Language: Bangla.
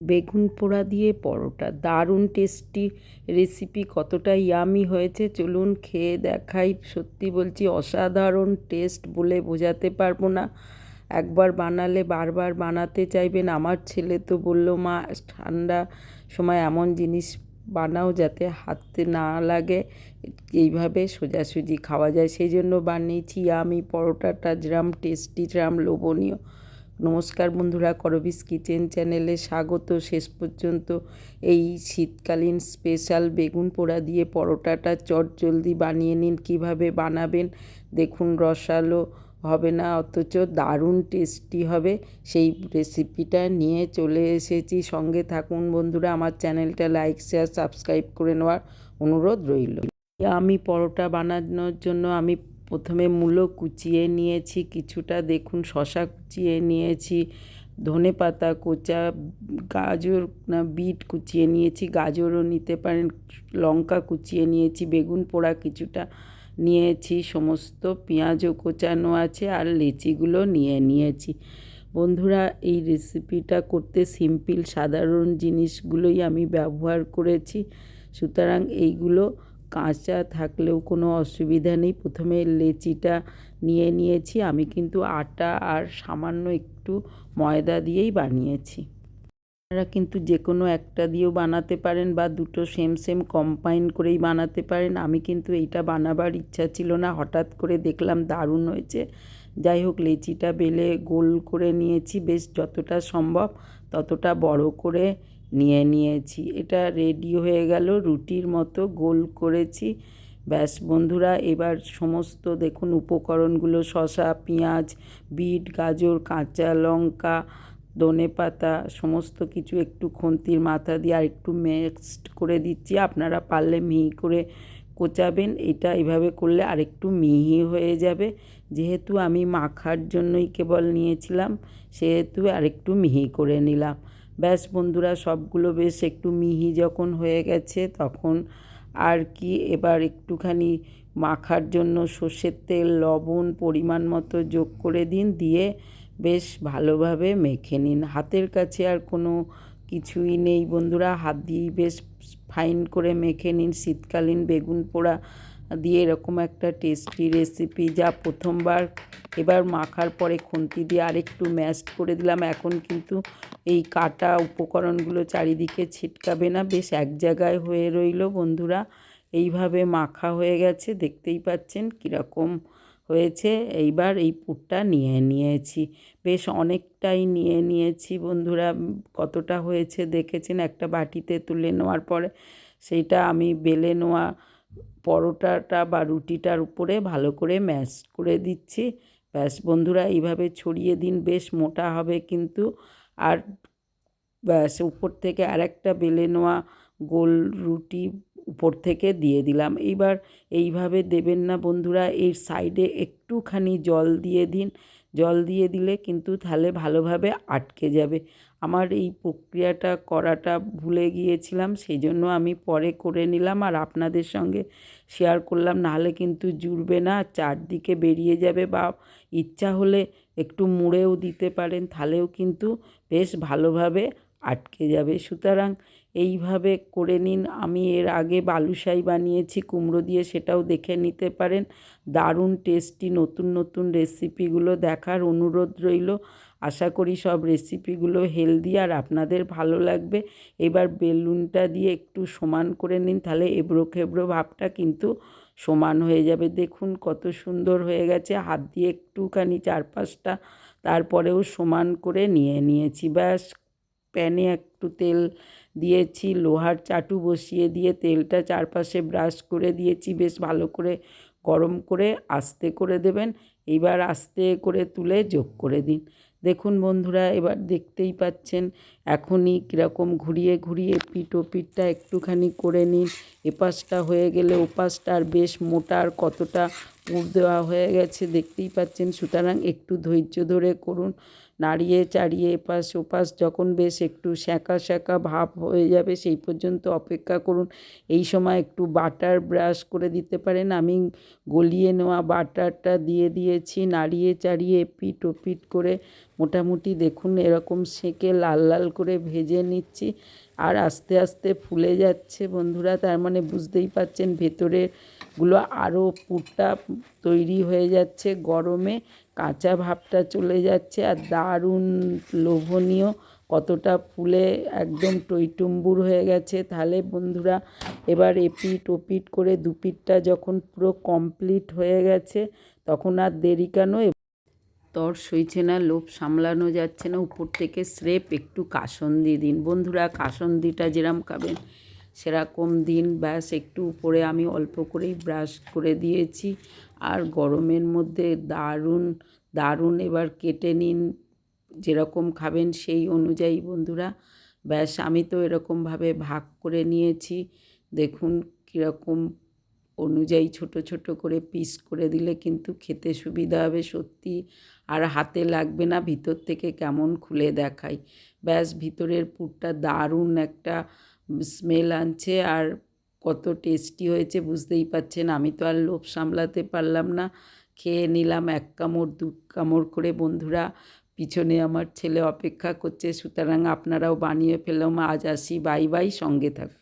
বেগুন পোড়া দিয়ে পরোটা দারুণ টেস্টি রেসিপি। কতটা ইয়ামি হয়েছে চলুন খেয়ে দেখাই। সত্যি বলছি অসাধারণ টেস্ট, বলে বোঝাতে পারবো না। একবার বানালে বারবার বানাতে চাইবেন। আমার ছেলে তো বললো, মা ঠান্ডা সময় এমন জিনিস বানাও যাতে হাতে না লাগে, এইভাবে সোজাসুজি খাওয়া যায়। সেই জন্য বানিয়েছি। আমি পরোটাটা যেরম টেস্টি যেরম লোভনীয়। নমস্কার বন্ধুরা, করবিস কিচেন চ্যানেলে স্বাগত। শেষ পর্যন্ত এই শীতকালীন স্পেশাল বেগুন পোড়া দিয়ে পরোটাটা চটজলদি বানিয়ে নিন। কিভাবে বানাবেন দেখুন, রসালো হবে না অথচ দারুণ টেস্টি হবে। সেই রেসিপিটা নিয়ে চলে এসেছি, সঙ্গে থাকুন বন্ধুরা। আমার চ্যানেলটা লাইক শেয়ার সাবস্ক্রাইব করে নেওয়ার অনুরোধ রইল। আমি পরোটা বানানোর জন্য আমি প্রথমে মূলো কুচিয়ে নিয়েছি কিছুটা, দেখুন শসা কুচিয়ে নিয়েছি, ধনেপাতা কোচা, গাজর না বিট কুচিয়ে নিয়েছি, গাজরও নিতে পারেন, লঙ্কা কুচিয়ে নিয়েছি, বেগুন পোড়া কিছুটা নিয়েছি, সমস্ত পেঁয়াজও কোচানো আছে, আর লেচিগুলো নিয়ে নিয়েছি। বন্ধুরা, এই রেসিপিটা করতে সিম্পল সাধারণ জিনিসগুলোই আমি ব্যবহার করেছি, সুতরাং এইগুলো কাঁচা থাকলেও কোনো অসুবিধা নেই। প্রথমে লেচিটা নিয়ে নিয়েছি। আমি কিন্তু আটা আর সামান্য একটু ময়দা দিয়েই বানিয়েছি। আপনারা কিন্তু যে কোনো একটা দিয়েও বানাতে পারেন বা দুটো সেম সেম কম্বাইন করেই বানাতে পারেন। আমি কিন্তু এইটা বানাবার ইচ্ছা ছিল না, হঠাৎ করে দেখলাম দারুণ হয়েছে। যাই হোক, লেচিটা বেলে গোল করে নিয়েছি, বেশ যতটা সম্ভব ততটা বড় করে নিয়ে নিয়েছি। এটা রেডি হয়ে গেল, রুটির মতো গোল করেছি। ব্যাস বন্ধুরা, এবার সমস্ত দেখুন উপকরণগুলো শসা, পেঁয়াজ, বিট, গাজর, কাঁচা লঙ্কা, ধনেপাতা সমস্ত কিছু একটু খুন্তির মাথা দিয়ে আর একটু মিক্সড করে দিচ্ছি। আপনারা পারলে মিহি করে কোচাবেন, এটা এইভাবে করলে আরেকটু মিহি হয়ে যাবে। যেহেতু আমি মাখার জন্যই কেবল নিয়েছিলাম, সেহেতু আরেকটু মিহি করে নিলাম। ব্যাস বন্ধুরা, সবগুলো বেশ একটু মিহি যখন হয়ে গেছে তখন আর কি এবার একটুখানি মাখার জন্য সর্ষের তেল, লবণ পরিমাণ মতো যোগ করে দিন, দিয়ে বেশ ভালোভাবে মেখে নিন। হাতের কাছে আর কোনো কিছুই নেই বন্ধুরা, হাত দিয়েই বেশ ফাইন করে মেখে নিন। শীতকালীন বেগুন পোড়া দিয়ে এরকম একটা টেস্টি রেসিপি, যা প্রথমবার এবার মাখার পরে খুন্তি দিয়ে আরেকটু ম্যাশড করে দিলাম। এখন কিন্তু এই কাটা উপকরণগুলো চারিদিকে ছিটকাবে না, বেশ এক জায়গায় হয়ে রইল বন্ধুরা। এইভাবে মাখা হয়ে গেছে, দেখতেই পাচ্ছেন কীরকম হয়েছে। এইবার এই পুরটা নিয়ে নিয়েছি, বেশ অনেকটাই নিয়ে নিয়েছি বন্ধুরা। কতটা হয়েছে দেখেছেন। একটা বাটিতে তুলে নেওয়ার পরে সেইটা আমি বেলে নেওয়া পরোটাটা বা রুটিটার উপরে ভালো করে ম্যাশ করে দিচ্ছি। ব্যাস বন্ধুরা, এইভাবে ছড়িয়ে দিন, বেশ মোটা হবে কিন্তু। আর ব্যাস উপর থেকে আরেকটা বেলে নেওয়া গোল রুটি উপর থেকে দিয়ে দিলাম। এইবার এইভাবে দেবেন না বন্ধুরা, এর সাইডে একটুখানি জল দিয়ে দিন। জল দিয়ে দিলে কিন্তু তাহলে ভালোভাবে আটকে যাবে। আমার এই প্রক্রিয়াটা করাটা ভুলে গিয়েছিলাম, সেই জন্য আমি পরে করে নিলাম আর আপনাদের সঙ্গে শেয়ার করলাম। নাহলে কিন্তু জুড়বে না, চারদিকে বেরিয়ে যাবে, বা ইচ্ছা হলে একটু মুড়েও দিতে পারেন, তাহলেও কিন্তু বেশ ভালোভাবে আটকে যাবে। সুতরাং এইভাবে করে নিন। আমি এর আগে বালুশাই বানিয়েছি কুমড়ো দিয়ে, সেটাও দেখে নিতে পারেন। দারুণ টেস্টি নতুন নতুন রেসিপিগুলো দেখার অনুরোধ রইল। আশা করি সব রেসিপিগুলো হেলদি আর আপনাদের ভালো লাগবে। এবার বেলুনটা দিয়ে একটু সমান করে নিন, তাহলে এবড়ো খেবড়ো ভাবটা কিন্তু সমান হয়ে যাবে। দেখুন কত সুন্দর হয়ে গেছে। হাত দিয়ে একটুখানি চারপাশটা তারপরেও সমান করে নিয়ে নিয়েছি। ব্যাস প্যানে একটু তেল দিয়েছি, লোহার চাটু বসিয়ে দিয়ে তেলটা চারপাশে ব্রাশ করে দিয়েছি, বেশ ভালো করে গরম করে আস্তে করে দেবেন। এইবার আস্তে করে তুলে যোগ করে দিন। দেখুন বন্ধুরা, এবার দেখতেই পাচ্ছেন এখনই কীরকম ঘুরিয়ে ঘুরিয়ে পিঠটা একটুখানি করে নিন। এপাশটা হয়ে গেলে ওপাশটা আর বেশ মোটা, আর কতটা পুর দেওয়া হয়ে গেছে দেখতেই পাচ্ছেন। সুতরাং একটু ধৈর্য ধরে করুন, নাড়িয়ে চাড়িয়ে এপাশ ওপাশ যখন বেশ একটু সেঁকা সেঁকা ভাব হয়ে যাবে সেই পর্যন্ত অপেক্ষা করুন। এই সময় একটু বাটার ব্রাশ করে দিতে পারেন। আমি গলিয়ে নেওয়া বাটারটা দিয়ে দিয়েছি, নাড়িয়ে চাড়িয়ে এপিট ওপিট করে মোটামুটি দেখুন এরকম সেঁকে লাল লাল করে ভেজে নিচ্ছি। আর আস্তে আস্তে ফুলে যাচ্ছে বন্ধুরা, তার মানে বুঝতেই পারছেন ভেতরেরগুলো আরও পুরটা তৈরি হয়ে যাচ্ছে, গরমে কাঁচা ভাবটা চলে যাচ্ছে আর দারুণ লোভনীয়, কতটা ফুলে একদম টইটুম্বুর হয়ে গেছে। তাহলে বন্ধুরা এবার এপিট ওপিট করে দুপিটটা যখন পুরো কমপ্লিট হয়ে গেছে তখন আর দেরি কেন, তর সইছে না, লোভ সামলানো যাচ্ছে না, উপর থেকে স্রেফ একটু কাসুন্দি দিন বন্ধুরা। কাসুন্দিটা যেরকম খাবেন সেরকম দিন, ব্যাস একটু উপরে আমি অল্প করেই ব্রাশ করে দিয়েছি। আর গরমের মধ্যে দারুণ দারুণ, এবার কেটে নিন যেরকম খাবেন সেই অনুযায়ী বন্ধুরা। ব্যাস আমি তো এরকমভাবে ভাগ করে নিয়েছি, দেখুন কীরকম অনুযায়ী ছোট ছোট করে পিস করে দিলে কিন্তু খেতে সুবিধা হবে সত্যি, আর হাতে লাগবে না, ভিতর থেকে কেমন খুলে দেখায়। ব্যাস ভিতরের পুরটা দারুণ একটা স্মেল আনছে আর কত টেস্টি হয়েছে বুঝতেই পারছেন। আমি তো আর লোভ সামলাতে পারলাম না, খেয়ে নিলাম এক কামড় দু কামড় করে বন্ধুরা। পিছনে আমার ছেলে অপেক্ষা করছে, সুতরাং আপনারাও বানিয়ে ফেললাম। আজ আসি, বাই বাই, সঙ্গে থাকুন।